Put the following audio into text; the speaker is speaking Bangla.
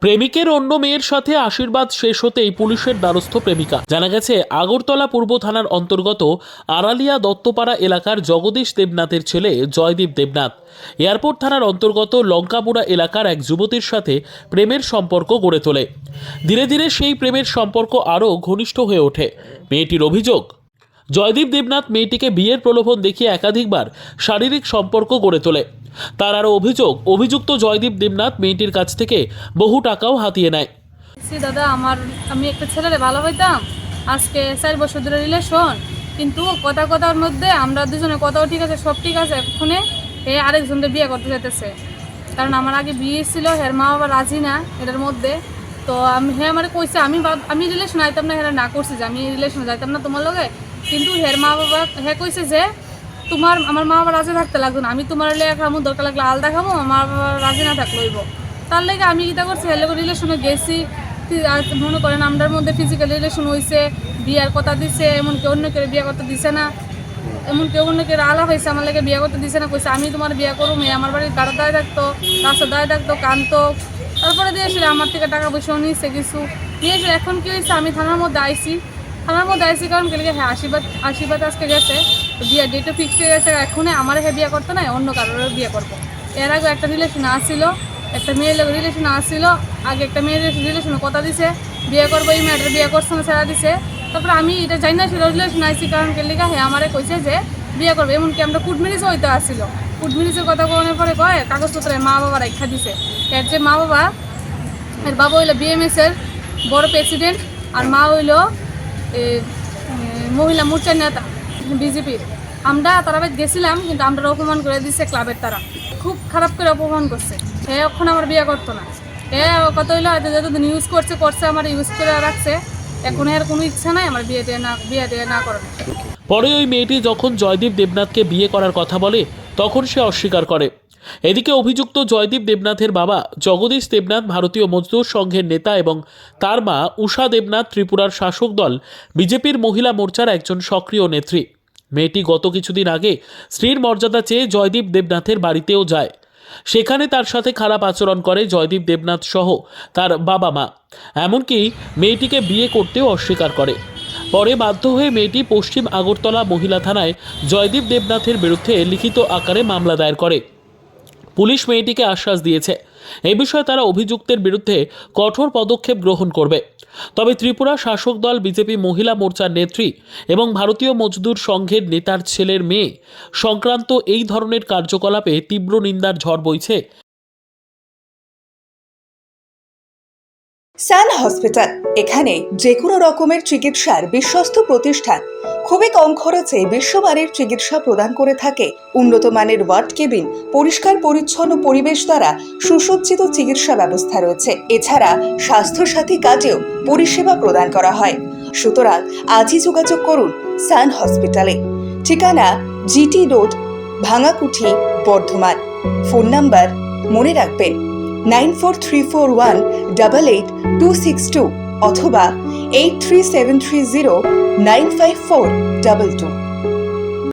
প্রেমিকের অন্য মেয়ের সাথে আশীর্বাদ শেষ হতেই পুলিশের দ্বারস্থ প্রেমিকা। জানা গেছে আগরতলা পূর্ব থানার অন্তর্গত আড়ালিয়া দত্তপাড়া এলাকার জগদীশ দেবনাথের ছেলে জয়দীপ দেবনাথ এয়ারপোর্ট থানার অন্তর্গত লঙ্কাপুরা এলাকার এক যুবতীর সাথে প্রেমের সম্পর্ক গড়ে তোলে। ধীরে ধীরে সেই প্রেমের সম্পর্ক আরও ঘনিষ্ঠ হয়ে ওঠে। মেয়েটির অভিযোগ, জয়দীপ দেবনাথ মেয়েটিকে বিয়ের প্রলোভন দেখিয়ে একাধিকবার শারীরিক সম্পর্ক গড়ে তোলে। তার আরও অভিযোগ, অভিযুক্ত জয়দীপ দেবনাথ মেয়েটির কাছ থেকে বহু টাকাও হাতিয়ে নেয়। দাদা আমি একটা ছেলেরে ভালো হইতাম, আজকে 4 বছর ধরে রিলেশন, কিন্তু কথার মধ্যে আমরা দুজনে কথাও ঠিক আছে, সব ঠিক আছে, এক্ষণে এ আরেকজনকে বিয়ে করতে যেতেছে। কারণ আমার আগে বিয়ে ছিল, হের মা বাবা রাজি না এটার মধ্যে। তো হে আমার কইছে আমি রিলেশন আইতাম না, হেরা না করছি যে আমি রিলেশন যাইতাম না তোমার লগে, কিন্তু হের মা বাবা হে কইছে যে আমার মা বাবা রাজি থাকতে লাগতো না, আমি তোমার লেখা খামো, দরকার লাগলে আলাদা খামো, আমার বাবা রাজি না থাকলে হইব। তার লেগে আমি কীটা করছি, হের লোক রিলেশনে গেছি, মনে করেন আমরার মধ্যে ফিজিক্যাল রিলেশন হয়েছে, বিয়ার কথা দিছে, এমনকি অন্য কেউ বিয়ে করতে দিছে না, এমনকি অন্য কেউ আলাপ হয়েছে, আমার লেগে বিয়ে করতে দিছে না, কইছে আমি তোমার বিয়ে করবো। মেয়ে আমার বাড়ির গাড়া দায় থাকতো, রাস্তা দায় থাকতো, কানতো, তারপরে দিয়েছিল আমার থেকে টাকা পয়সাও নিয়েছে, কিছু নিয়েছিল। এখন কী হয়েছে, আমি থানার মধ্যে আইসি কারণ কেলে হ্যাঁ আশীর্বাদ আজকে গেছে, বিয়ে ডেটও ফিক্স হয়ে গেছে, এখনই আমার হ্যাঁ বিয়ে করতে নাই, অন্য কারোর বিয়ে করবো। এর আগে একটা রিলেশন আসছিল, একটা মেয়ের লোক রিলেশন আসছিল, আগে একটা মেয়ের রিলেশনে কথা দিছে বিয়ে করবো, এই মেয়েটার বিয়ে করছে না, ছেড়া দিছে। তারপরে আমি এটা জানি না ছিল রিলেশন আসছি, কারণ কেলিকা হ্যাঁ আমারে কইছে যে বিয়ে করবো, এমনকি আমরা কুটমিরিজও হইতে আসছিল। কুটমিরিজের কথা বলার পরে কয় কাগজপত্রে মা বাবা রেখা দিছে। এর যে মা বাবা, এর বাবা হইলো BMS-এর বড় প্রেসিডেন্ট, আর মা হইলো মহিলা মোর্চার নেতা BJP-র। আমরা তারা গেছিলাম, কিন্তু আমরা অপমান করে দিচ্ছে ক্লাবের, তারা খুব খারাপ করে অপমান করছে। সে এখন আমার বিয়ে করতো না, এ কত হইলো যতদিন ইউজ করছে আমার ইউজ করে রাখছে, এখন এর কোনো ইচ্ছা নাই আমার বিয়ে দিয়ে না করার। পরে ওই মেয়েটি যখন জয়দীপ দেবনাথকে বিয়ে করার কথা বলে তখন সে অস্বীকার করে। এদিকে অভিযুক্ত জয়দীপ দেবনাথের বাবা জগদীশ দেবনাথ ভারতীয় মজদুর সংঘের নেতা এবং তার মা উষা দেবনাথ ত্রিপুরার শাসক দল বিজেপির মহিলা মোর্চার একজন সক্রিয় নেত্রী। মেয়েটি গত কিছুদিন আগে স্ত্রীর মর্যাদা চেয়ে জয়দীপ দেবনাথের বাড়িতেও যায়। সেখানে তার সাথে খারাপ আচরণ করে জয়দীপ দেবনাথ সহ তার বাবা মা, এমনকি মেয়েটিকে বিয়ে করতেও অস্বীকার করে। পরে বাধ্য হয়ে মেয়েটি পশ্চিম আগরতলা মহিলা থানায় জয়দীপ দেবনাথের বিরুদ্ধে লিখিত আকারে মামলা দায়ের করে। পুলিশ মেয়েটিকে আশ্বাস দিয়েছে এই বিষয়ে তারা অভিযুক্তের বিরুদ্ধে কঠোর পদক্ষেপ গ্রহণ করবে। তবে ত্রিপুরা শাসক দল বিজেপি মহিলা মোর্চার নেত্রী এবং ভারতীয় মজদুর সংঘের নেতার ছেলের মেয়ে সংক্রান্ত এই ধরনের কার্যকলাপে তীব্র নিন্দার ঝড় বইছে। সান হসপিটাল, এখানে যে কোনো রকমের চিকিৎসার বিশ্বস্ত প্রতিষ্ঠান, খুবই কম খরচে বিশ্বমানের চিকিৎসা প্রদান করে থাকে। উন্নত মানের ওয়ার্ড কেবিন, পরিষ্কার পরিচ্ছন্ন পরিবেশ দ্বারা সুসজ্জিত চিকিৎসা ব্যবস্থা রয়েছে। এছাড়া স্বাস্থ্যসাথী কাজেও পরিষেবা প্রদান করা হয়। সুতরাং আজই যোগাযোগ করুন সান হসপিটালে। ঠিকানা GT road, Bhangakuthi, Bardhaman. Phone number মনে রাখবেন 9434188262 অথবা 83730954222।